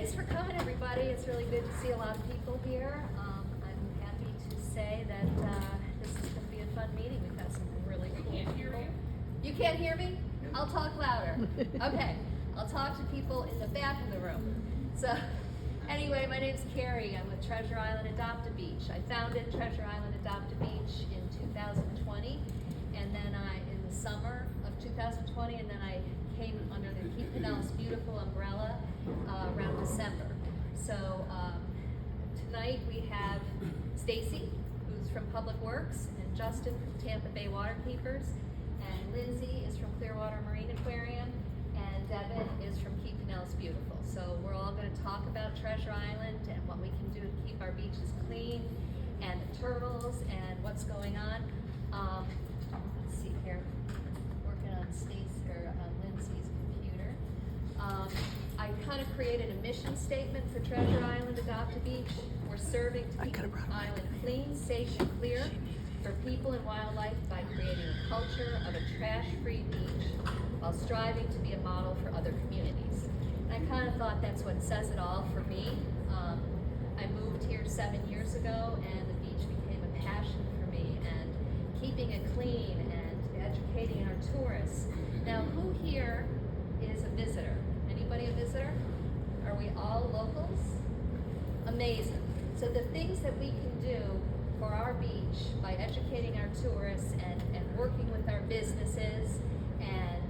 Thanks for coming, everybody. It's really good to see a lot of people here. I'm happy to say that this is going to be a fun meeting. We've got some really cool people. You can't hear me? I'll talk louder. Okay, I'll talk to people in the back of the room. So, anyway, my name's Carrie. I'm with Treasure Island Adopt-A-Beach. I founded Treasure Island Adopt-A-Beach in 2020, and then in the summer of 2020, and then I came under the Keep Pinellas Beautiful umbrella around December. So tonight we have Stacy, who's from Public Works, and Justin from Tampa Bay Waterkeepers, and Lindsay is from Clearwater Marine Aquarium, and Devin is from Keep Pinellas Beautiful. So we're all going to talk about Treasure Island and what we can do to keep our beaches clean, and the turtles, and what's going on. Let's see here, working on Lindsay's computer. I kind of created a mission statement for Treasure Island Adopt-A-Beach. We're serving to keep the island clean, safe, and clear for people and wildlife by creating a culture of a trash-free beach while striving to be a model for other communities. And I kind of thought that's what says it all for me. I moved here 7 years ago, and the beach became a passion for me, and keeping it clean and educating our tourists. Now, who here is a visitor? Anybody a visitor? Are we all locals? Amazing. So the things that we can do for our beach by educating our tourists and working with our businesses and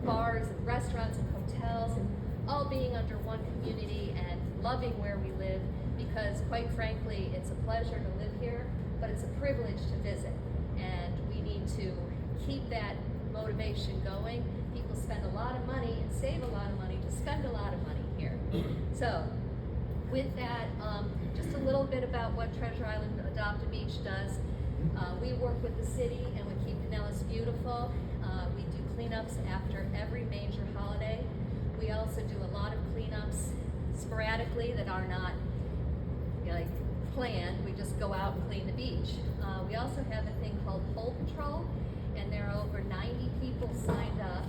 bars and restaurants and hotels, and all being under one community and loving where we live, because quite frankly, it's a pleasure to live here, but it's a privilege to visit. And we need to keep that motivation going. People spend a lot of money and save a lot of money to spend a lot of money here. So with that, just a little bit about what Treasure Island Adopt-A-Beach does. We work with the city and we keep Pinellas beautiful. We do cleanups after every major holiday. We also do a lot of cleanups sporadically that are not like planned. We just go out and clean the beach. We also have a thing called Hole Patrol, and there are over 90 people signed up.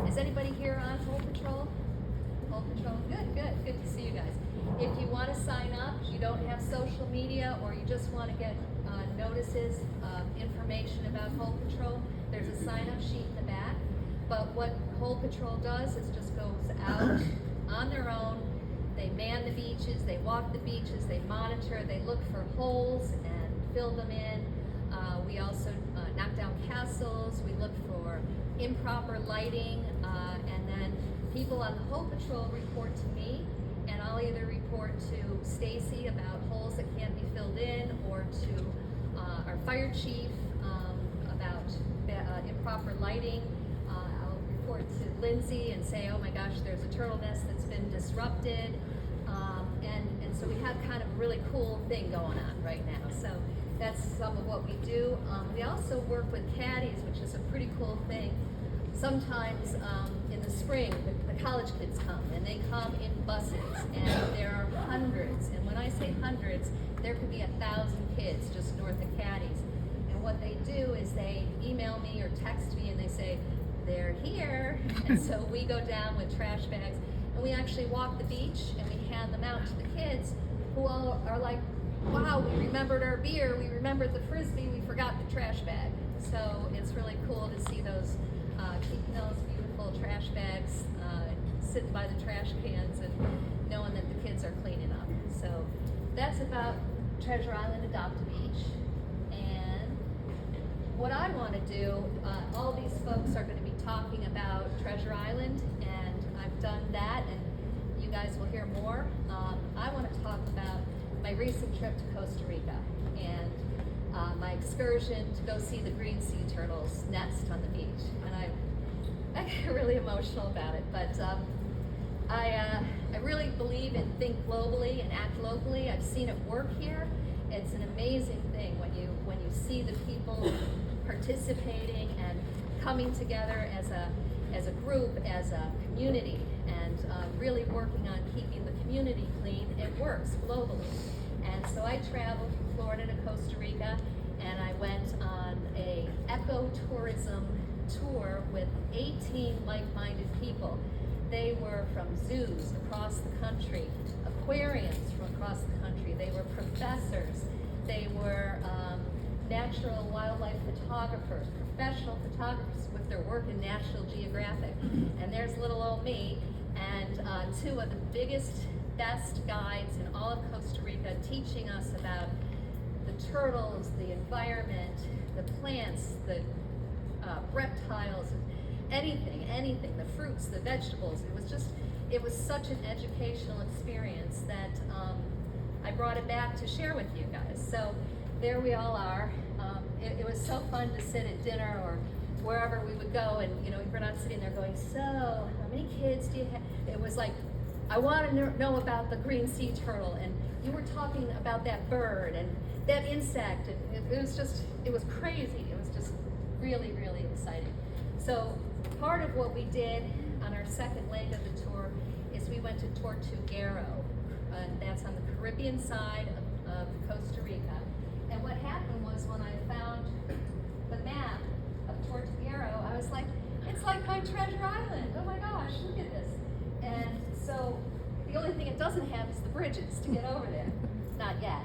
Is anybody here on Hole Patrol? Hole Patrol? Good to see you guys. If you want to sign up, you don't have social media, or you just want to get notices, information about Hole Patrol, there's a sign-up sheet in the back. But what Hole Patrol does is just goes out on their own. They man the beaches, they walk the beaches, they monitor, they look for holes and fill them in. We also knock down castles, we look for improper lighting, and then people on the Hole Patrol report to me, and I'll either report to Stacy about holes that can't be filled in, or to our fire chief about improper lighting. I'll report to Lindsay and say, oh my gosh, there's a turtle nest that's been disrupted. And so we have kind of a really cool thing going on right now. So that's some of what we do. We also work with caddies, which is a pretty cool thing. Sometimes in the spring, the college kids come, and they come in buses, and there are hundreds. And when I say hundreds, there could be 1,000 kids just north of Caddies. And what they do is they email me or text me, and they say, they're here. And so we go down with trash bags, and we actually walk the beach, and we hand them out to the kids, who all are like, wow, we remembered our beer, we remembered the Frisbee, we forgot the trash bag. So it's really cool to see those keeping those beautiful trash bags sitting by the trash cans and knowing that the kids are cleaning up. So that's about Treasure Island Adopt-A-Beach. And what I want to do, all these folks are going to be talking about Treasure Island, and I've done that, and you guys will hear more. I want to talk about my recent trip to Costa Rica and my excursion to go see the green sea turtles nest on the beach. And I get really emotional about it, but I really believe in think globally and act locally. I've seen it work here. It's an amazing thing when you see the people participating and coming together as a group, as a community, and really working on keeping the community clean. It works globally. And so I traveled from Florida to Costa Rica, and I went on a ecotourism tour with 18 like-minded people. They were from zoos across the country, aquariums from across the country. They were professors. They were natural wildlife photographers, professional photographers with their work in National Geographic. And there's little old me and two of the biggest, best guides in all of Costa Rica teaching us about the turtles, the environment, the plants, the reptiles, anything, the fruits, the vegetables. It was such an educational experience that I brought it back to share with you guys. So there we all are. It was so fun to sit at dinner or wherever we would go, and we're not sitting there going, so how many kids do you have? It was like, I want to know about the green sea turtle, and you were talking about that bird and that insect, and it was crazy. It was just really, really exciting. So part of what we did on our second leg of the tour is we went to Tortuguero, and that's on the Caribbean side of Costa Rica. And what happened was when I found the map of Tortuguero, I was like, it's like my treasure island. Oh my gosh, look at this. And so the only thing it doesn't have is the bridges to get over there. Not yet.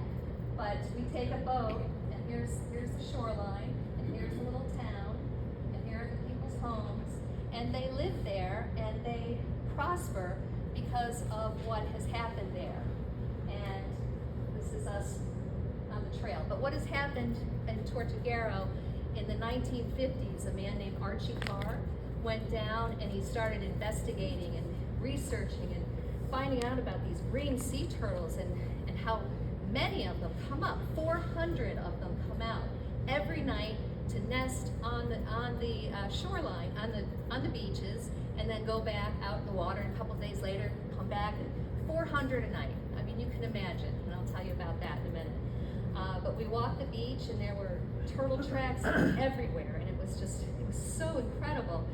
But we take a boat, and here's the shoreline, and here's a little town, and here are the people's homes, and they live there, and they prosper because of what has happened there. And this is us on the trail. But what has happened in Tortuguero in the 1950s, a man named Archie Carr went down and he started investigating and researching and finding out about these green sea turtles and how many of them come up. 400 of them come out every night to nest on the shoreline, on the beaches, and then go back out in the water, and a couple days later come back, and 400 a night. I mean, you can imagine, and I'll tell you about that in a minute. But we walked the beach, and there were turtle tracks everywhere, and it was so incredible.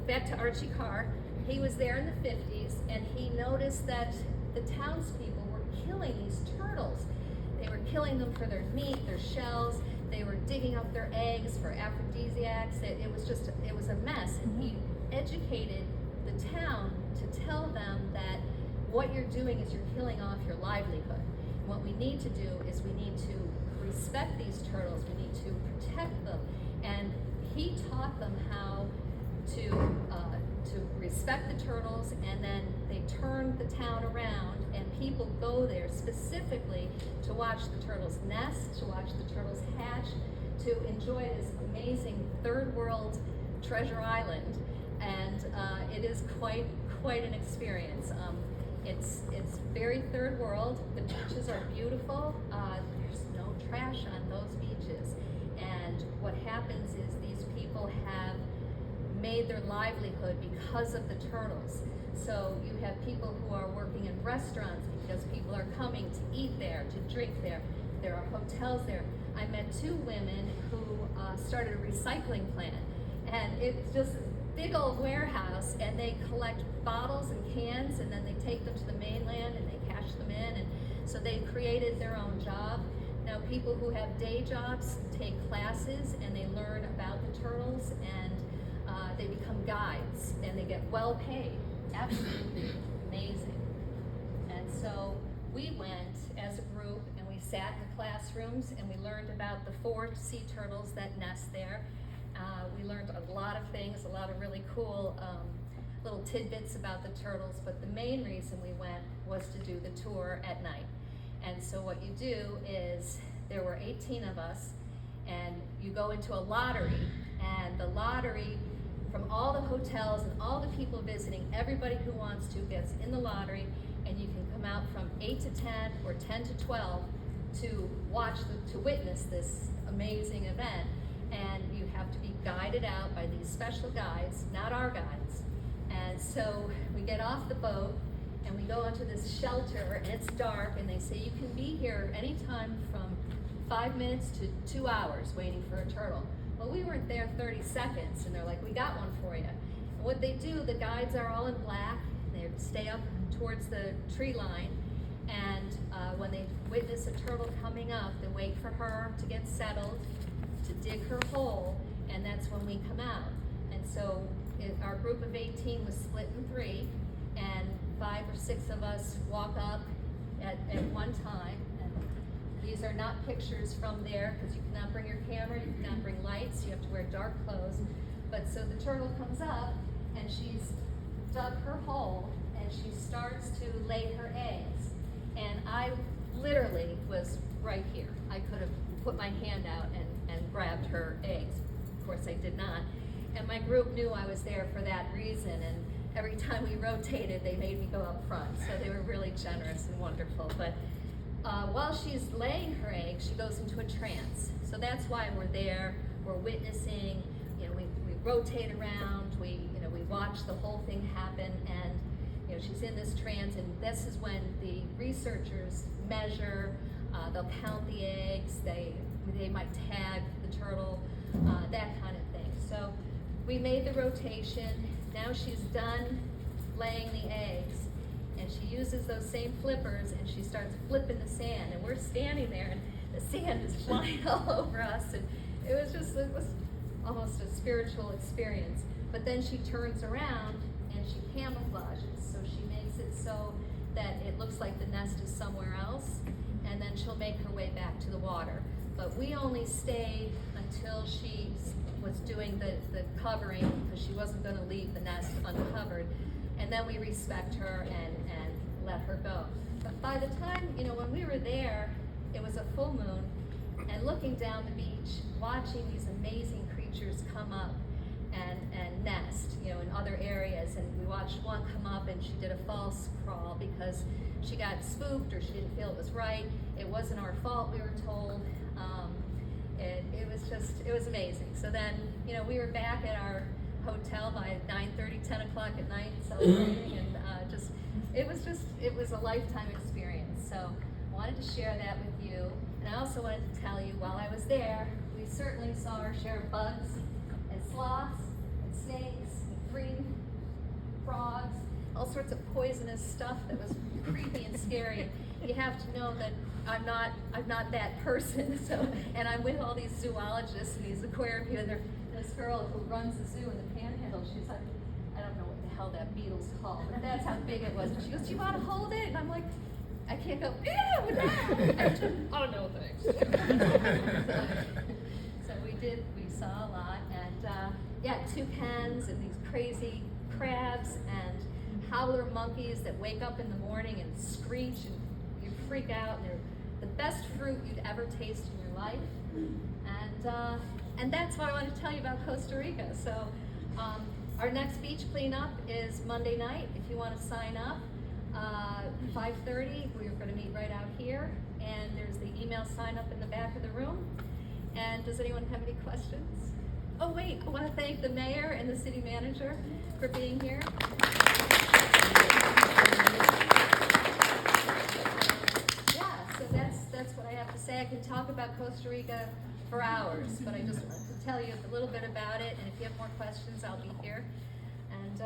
Back to Archie Carr, he was there in the 50s, and he noticed that the townspeople were killing these turtles. They were killing them for their meat, their shells. They were digging up their eggs for aphrodisiacs. It was a mess. And he educated the town to tell them that what you're doing is you're killing off your livelihood. And what we need to do is we need to respect these turtles. We need to protect them. And he taught them how to respect the turtles, and then they turned the town around, and people go there specifically to watch the turtles nest, to watch the turtles hatch, to enjoy this amazing third world treasure island. And it is quite an experience. It's very third world. The beaches are beautiful. There's no trash on those beaches. And what happens is these people have made their livelihood because of the turtles. So you have people who are working in restaurants because people are coming to eat there, to drink there. There are hotels there. I met two women who started a recycling plant, and it's just a big old warehouse, and they collect bottles and cans, and then they take them to the mainland and they cash them in, and so they've created their own job. Now people who have day jobs take classes and they learn about the turtles, and they become guides, and they get well paid. Absolutely amazing. And so we went as a group, and we sat in the classrooms, and we learned about the 4 sea turtles that nest there. We learned a lot of things, a lot of really cool little tidbits about the turtles, but the main reason we went was to do the tour at night. And so what you do is, there were 18 of us, and you go into a lottery, and the lottery, from all the hotels and all the people visiting, everybody who wants to gets in the lottery, and you can come out from 8 to 10 or 10 to 12 to witness this amazing event. And you have to be guided out by these special guides, not our guides. And so we get off the boat, and we go into this shelter, and it's dark, and they say you can be here anytime from 5 minutes to 2 hours waiting for a turtle. Well, we weren't there 30 seconds, and they're like, we got one for you. And what they do, the guides are all in black, and they stay up towards the tree line, and when they witness a turtle coming up, they wait for her to get settled, to dig her hole, and that's when we come out. And so our group of 18 was split in 3, and 5 or 6 of us walk up at one time. And these are not pictures from there, because you cannot bring your camera, you cannot bring lights, you have to wear dark clothes. But so the turtle comes up, and she's dug her hole, and she starts to lay her eggs. And I literally was right here. I could have put my hand out and grabbed her eggs. Of course I did not. And my group knew I was there for that reason, and every time we rotated, they made me go up front. So they were really generous and wonderful. But while she's laying her eggs, she goes into a trance. So that's why we're there. We're witnessing. We rotate around. We watch the whole thing happen, and she's in this trance. And this is when the researchers measure. They'll count the eggs. They might tag the turtle, that kind of thing. So we made the rotation. Now she's done laying the eggs, and she uses those same flippers, and she starts flipping the sand, and we're standing there, and the sand is flying all over us, and it was almost a spiritual experience. But then she turns around and she camouflages, so she makes it so that it looks like the nest is somewhere else, and then she'll make her way back to the water. But we only stayed until she was doing the covering, because she wasn't going to leave the nest uncovered, and then we respect her and let her go. But by the time, when we were there, it was a full moon, and looking down the beach, watching these amazing creatures come up and nest, in other areas. And we watched one come up, and she did a false crawl because she got spooked, or she didn't feel it was right. It wasn't our fault, we were told. It was amazing. So then, we were back at our hotel by 9:30, 10 o'clock at night celebrating, and it was a lifetime experience. So I wanted to share that with you. And I also wanted to tell you, while I was there, we certainly saw our share of bugs and sloths and snakes and green frogs, all sorts of poisonous stuff that was creepy and scary. You have to know that I'm not that person. So, and I'm with all these zoologists and these aquarium people. And this girl who runs the zoo in the Panhandle, she's like, I don't know what the hell that beetle's called, but that's how big it was. And she goes, "Do you want to hold it?" And I'm like, I can't go, ew, no. Oh no, thanks. So we saw a lot, and toucans and these crazy crabs and howler monkeys that wake up in the morning and screech, and you freak out. And they're the best fruit you'd ever taste in your life. And that's what I want to tell you about Costa Rica. So our next beach cleanup is Monday night. If you want to sign up, 5:30, we're going to meet right out here, and there's the email sign up in the back of the room. And does anyone have any questions? Oh wait, I want to thank the mayor and the city manager for being here. Yeah, so that's what I have to say. I can talk about Costa Rica for hours, but I just wanted to tell you a little bit about it, and if you have more questions, I'll be here. And